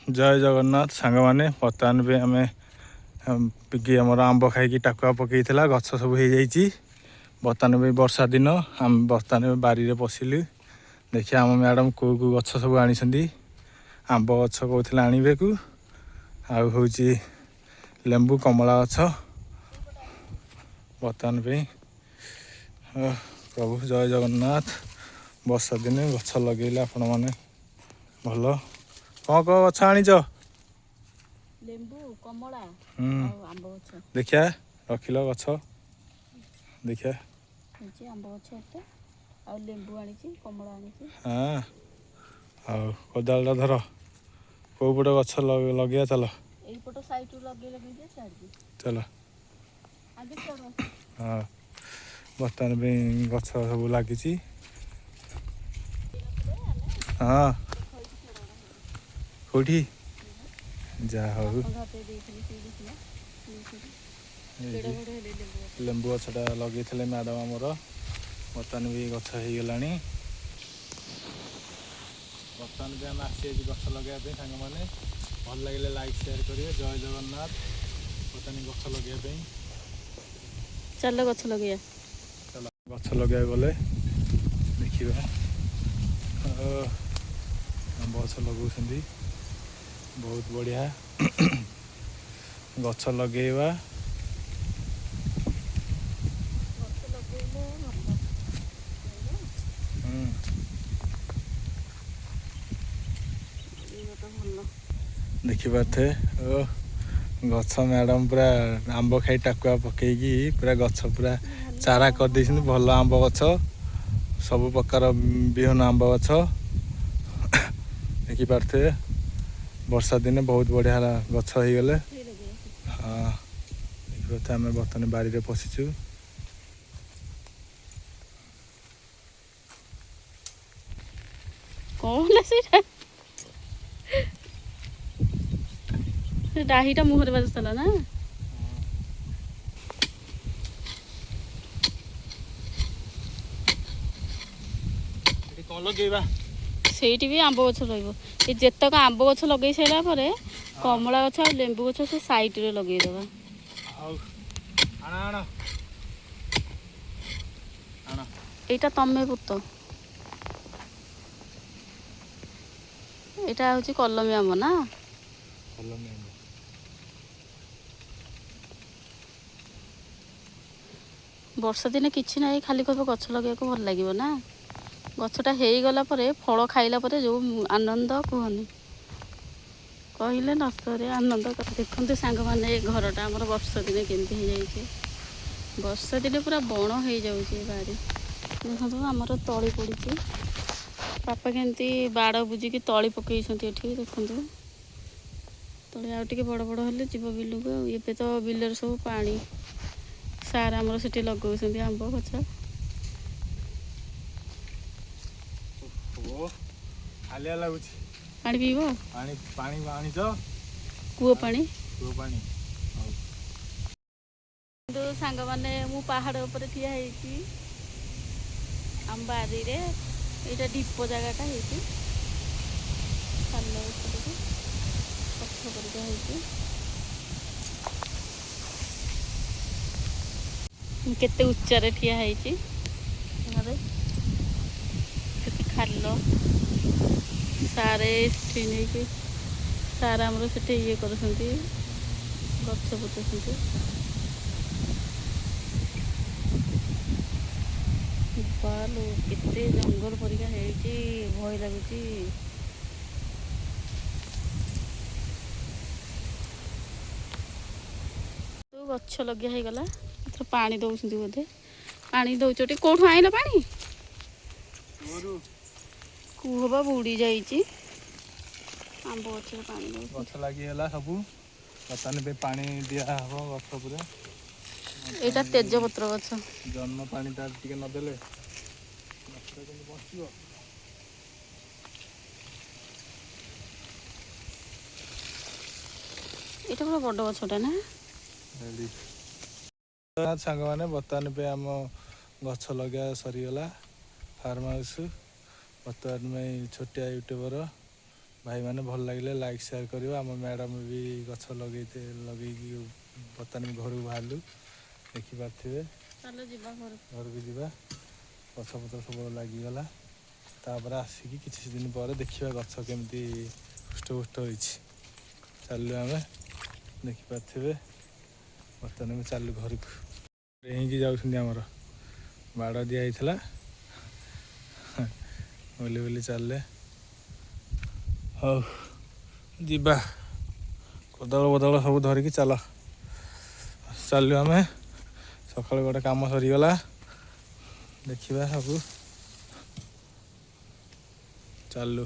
जय जगन्नाथ सांग मैंने बर्तमान भी आम पिकी आमर आंब खाई टाकुआ पकई गछ सब हो जाइए बर्तमान भी वर्षा दिन आम बर्तमान बारी में पशिलु देखिए आम मैडम कौ गछ सब आनी आंब गछ कहते आणवे को हूँ लेंबू कमला गछ बर्तमान भी प्रभु जय जगन्नाथ वर्षा दिने गछ लगे आपण मैंने भल कौन कौन गछ आनीच लेंबू कमला आंब गछ देखिया रखिल गछ देखिया आंब गछ एते आ लेंबू आनी कमला आनी हाँ आउ कोदाल धर कौ पटे गछ लगे चल एपट साइड लगे लगे चल आगे चढ़ हाँ बर्तमान भी गछ सब लगी हाँ कौटी जा हूँ लेंबू गछटा लगे मैडम आमर बर्तमान भी गछ हो गला बर्तमान भी आम आसी गछ लगे सांग मैंने भल लगे लाइक शेयर करेंगे जय जगन्नाथ बर्तमान गछ लगे चल गछ लगे चल गछ लगे गले देखा आंब गछ लगो बहुत बढ़िया गछ लगेवा देखिपारे गछ मैडम पूरा आंब खाई टाकुआ पकईकी पूरा गछ पूरा चारा कर भल आंब गछ सब प्रकार विहन आंब गछ देखिपारे वर्षा दिने बहुत बढ़िया गछ हो गले हाँ देखिए आम बर्तमान बारी में पशिचु कौन डाहीटा मुहरे बाजुला ना ସେଇଠି ବି ଆମ୍ବ ଗଛ ରହିବ ଏ ଯେତକ ଆମ୍ବ ଗଛ ଲଗେଇ ସାରିଲା ପରେ କମଳା ଗଛ ଆଉ ଲେମ୍ବୁ ଗଛ ସେ ସାଇଡରେ ଲଗେଇଦେବା ଏଇଟା ତମେ ପୁତ ଏଇଟା ହଉଛି କଲମୀ ଆମ୍ବ ନା ବର୍ଷା ଦିନେ କିଛି ନାହିଁ ଖାଲି କହିବ ଗଛ ଲଗେଇବାକୁ ଭଲ ଲାଗିବ ନା गछटा हो गला फल खाइला जो आनंद कहनी कहले न सरे आनंद देखते सांग मैंने घरटा आम वर्षा दिने केमती हो जाए वर्षा दिने पूरा बण हो जाए बारी देखो आमर तली पड़ी बापा केमती बाड़ बुझिकी तली पकई देखते तली आउ टे बड़ बड़ हेल्ले जीव बिलू को ये तो बिलर सब पानी सार आमर से लगाऊँ आंब गछ हालिया लगुच पानी पीब पानी पानी आनीच कूओ पानी तो सांग माने मु पहाड़ ऊपर ठिया हेची आम बारी रे एटा ढीप जगहटा हेची खालो ऊपर पत्थर परिका हेची केते उच्चा रे ठिया हेची अरे केते खालो सारे नहीं सारा आमर से ये कर गछ पोचुंट बालो केते जंगल परिका हेची भय लगुची तो गछ लगिया हो गला पानी दौरान बोधे पानी दौचटी कौटू आइल पानी कूहबा बुड़ी जाइए आंब गछ पानी गछ लगिगला सब बर्तमान पे पानी दिया हम गछ पूरा एटा तेजपत्र गछ जन्म पानी टे नदेले बचो এটা পুরো বড় গছটা না सांग मैंने बर्तमान पे आम गछ लगे सरीगला फार्म हाउस बर्तमान में छोटिया यूट्यूबर ଭାଇମାନେ ଭଲ ଲାଗିଲେ ଲାଇକ୍ ସେୟାର କରିବ। ଆମ ମ୍ୟାଡ଼ାମ୍ ବି ଗଛ ଲଗେଇକି ବର୍ତ୍ତମାନ ଘରକୁ ବାହାରିଲୁ, ଦେଖିପାରୁଥିବେ। ଚାଲ ଯିବା ଘରକୁ ଯିବା। ଗଛପତ୍ର ସବୁ ଲାଗିଗଲା। ତାପରେ ଆସିକି କିଛି ଦିନ ପରେ ଦେଖିବା ଗଛ କେମିତି ହୃଷ୍ଟପୁଷ୍ଟ ହୋଇଛି। ଚାଲିଲୁ ଆମେ, ଦେଖିପାରୁଥିବେ। ବର୍ତ୍ତମାନ ଆମେ ଚାଲୁ ଘରକୁ। ଡେଇଁକି ଯାଉଛନ୍ତି ଆମର, ବାଡ଼ ଦିଆ ହେଇଥିଲା, ବୁଲି ବୁଲି ଚାଲିଲେ। ହଉ ଯିବା, କୋଦାଳ ବଦଳ ସବୁ ଧରିକି ଚାଲିଲୁ ଆମେ। ସକାଳୁ ଗୋଟେ କାମ ସରିଗଲା, ଦେଖିବା ସବୁ। ଚାଲୁ।